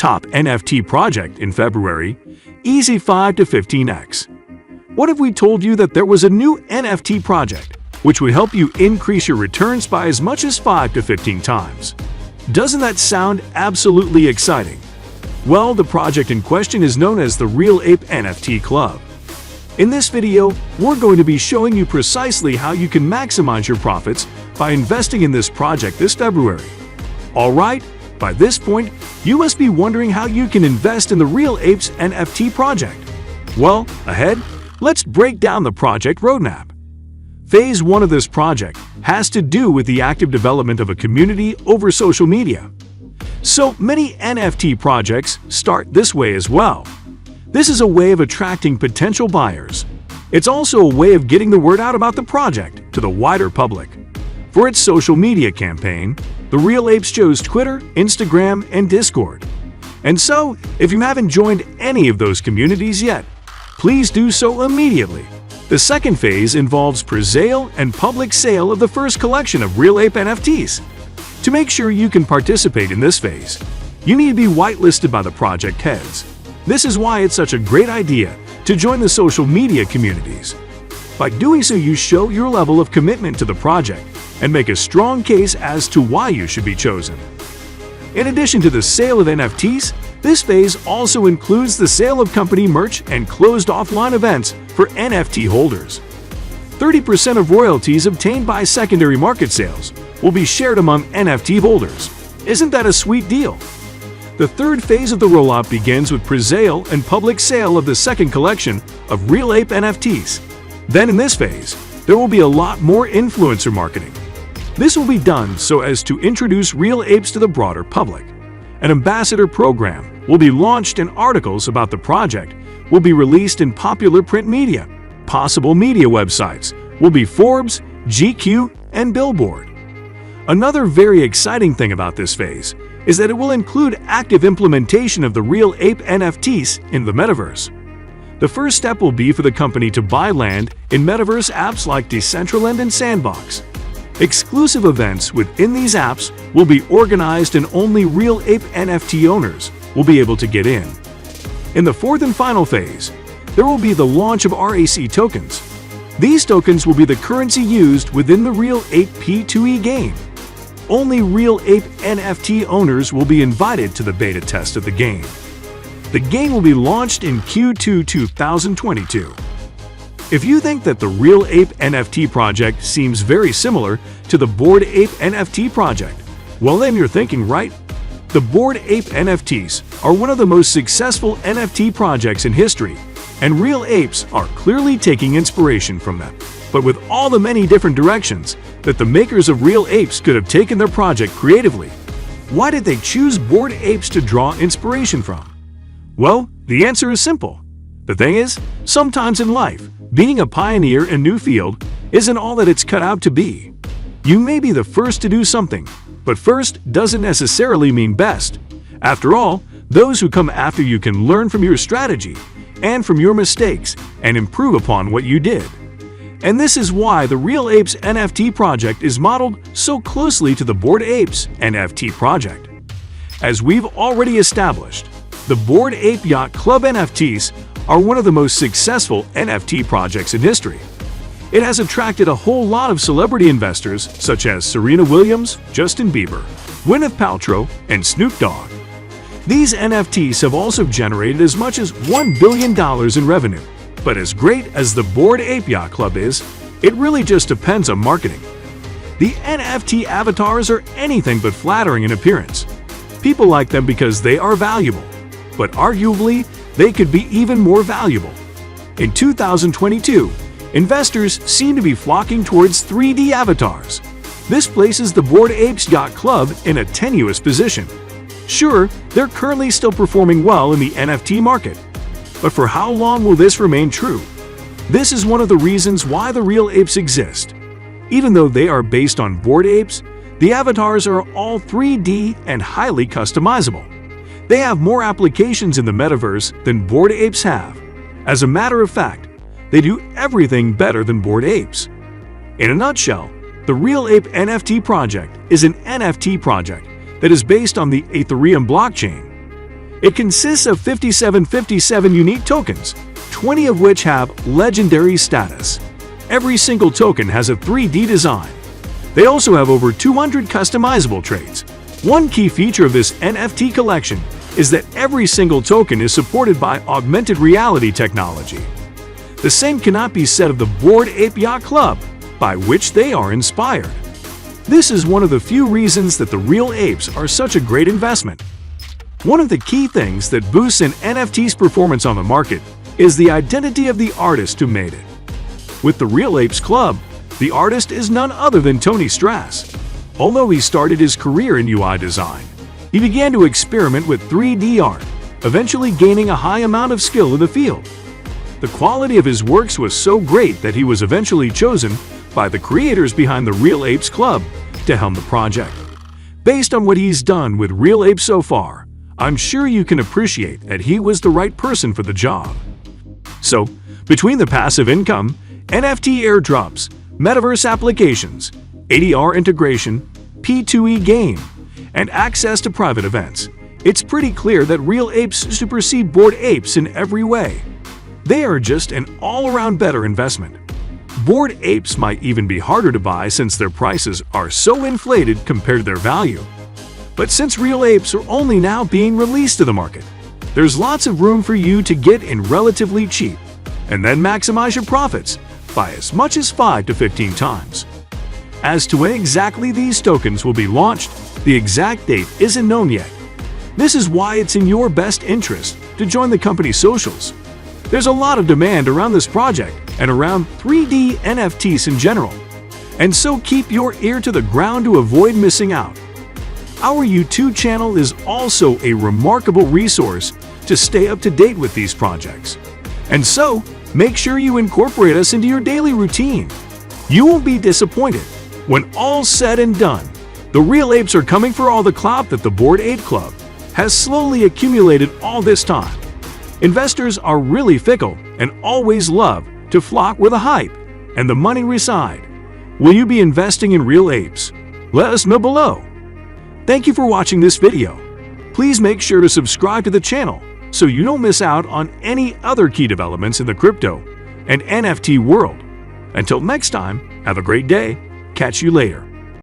top NFT project in February, easy 5 to 15x. What if we told you that there was a new NFT project which would help you increase your returns by as much as 5 to 15 times? Doesn't that sound absolutely exciting? Well, the project in question is known as the Real Ape NFT Club. In this video, we're going to be showing you precisely how you can maximize your profits by investing in this project this February. Alright, by this point, you must be wondering how you can invest in the Real Apes NFT project. Well, ahead, let's break down the project roadmap. Phase 1 of this project has to do with the active development of a community over social media. So many NFT projects start this way as well. This is a way of attracting potential buyers. It's also a way of getting the word out about the project to the wider public. For its social media campaign, the Real Apes chose Twitter, Instagram, and Discord. And so, if you haven't joined any of those communities yet, please do so immediately. The second phase involves presale and public sale of the first collection of Real Ape NFTs. To make sure you can participate in this phase, you need to be whitelisted by the project heads. This is why it's such a great idea to join the social media communities. By doing so, you show your level of commitment to the project and make a strong case as to why you should be chosen. In addition to the sale of NFTs, this phase also includes the sale of company merch and closed offline events for NFT holders. 30% of royalties obtained by secondary market sales will be shared among NFT holders. Isn't that a sweet deal? The third phase of the rollout begins with presale and public sale of the second collection of Real Ape NFTs. Then in this phase, there will be a lot more influencer marketing. This will be done so as to introduce Real Apes to the broader public. An ambassador program will be launched and articles about the project will be released in popular print media. Possible media websites will be Forbes, GQ, and Billboard. Another very exciting thing about this phase is that it will include active implementation of the Real Ape NFTs in the metaverse. The first step will be for the company to buy land in metaverse apps like Decentraland and Sandbox. Exclusive events within these apps will be organized and only Real Ape NFT owners will be able to get in. In the fourth and final phase, there will be the launch of Rac Tokens. These tokens will be the currency used within the Real Ape P2E game. Only Real Ape NFT owners will be invited to the beta test of the game. The game will be launched in Q2 2022. If you think that the Real Ape NFT project seems very similar to the Bored Ape NFT project, well then you're thinking right. The Bored Ape NFTs are one of the most successful NFT projects in history, and Real Apes are clearly taking inspiration from them. But with all the many different directions that the makers of Real Apes could have taken their project creatively, why did they choose Bored Apes to draw inspiration from? Well, the answer is simple. The thing is, sometimes in life, being a pioneer in a new field isn't all that it's cut out to be. You may be the first to do something, but first doesn't necessarily mean best. After all, those who come after you can learn from your strategy and from your mistakes and improve upon what you did. And this is why the Real Apes NFT project is modeled so closely to the Bored Apes NFT project. As we've already established, the Bored Ape Yacht Club NFTs are one of the most successful NFT projects in history. It has attracted a whole lot of celebrity investors such as Serena Williams, Justin Bieber, Gwyneth Paltrow, and Snoop Dogg. These NFTs have also generated as much as $1 billion in revenue. But as great as the Bored Ape Yacht Club is, it really just depends on marketing. The NFT avatars are anything but flattering in appearance. People like them because they are valuable, but arguably, they could be even more valuable. In 2022, investors seem to be flocking towards 3D avatars. This places the Bored Apes Yacht Club in a tenuous position. Sure, they're currently still performing well in the NFT market, but for how long will this remain true? This is one of the reasons why the Real Apes exist. Even though they are based on Bored Apes, the avatars are all 3D and highly customizable. They have more applications in the metaverse than Bored Apes have. As a matter of fact, they do everything better than Bored Apes. In a nutshell, the Real Ape NFT project is an NFT project that is based on the Ethereum blockchain. It consists of 5757 unique tokens, 20 of which have legendary status. Every single token has a 3D design. They also have over 200 customizable traits. One key feature of this NFT collection is that every single token is supported by augmented reality technology. The same cannot be said of the Bored Ape Yacht Club, by which they are inspired. This is one of the few reasons that the real apes are such a great investment. One of the key things that boosts an NFT's performance on the market is the identity of the artist who made it. With the Real Apes Club, the artist is none other than Tony Strss. Although he started his career in UI design, he began to experiment with 3D art, eventually gaining a high amount of skill in the field. The quality of his works was so great that he was eventually chosen by the creators behind the Real Apes Club to helm the project. Based on what he's done with Real Apes so far, I'm sure you can appreciate that he was the right person for the job. So, between the passive income, NFT airdrops, metaverse applications, ADR integration, P2E game, and access to private events, it's pretty clear that Real Apes supersede Bored Apes in every way. They are just an all-around better investment. Bored Apes might even be harder to buy since their prices are so inflated compared to their value. But since Real Apes are only now being released to the market, there's lots of room for you to get in relatively cheap and then maximize your profits by as much as 5 to 15 times. As to when exactly these tokens will be launched, the exact date isn't known yet. This is why it's in your best interest to join the company's socials. There's a lot of demand around this project and around 3D NFTs in general, and so keep your ear to the ground to avoid missing out. Our YouTube channel is also a remarkable resource to stay up to date with these projects. And so, make sure you incorporate us into your daily routine. You won't be disappointed. When all's said and done, the Real Apes are coming for all the clout that the Bored Ape Club has slowly accumulated all this time. Investors are really fickle and always love to flock where the hype and the money reside. Will you be investing in Real Apes? Let us know below. Thank you for watching this video. Please make sure to subscribe to the channel so you don't miss out on any other key developments in the crypto and NFT world. Until next time, have a great day. Catch you later.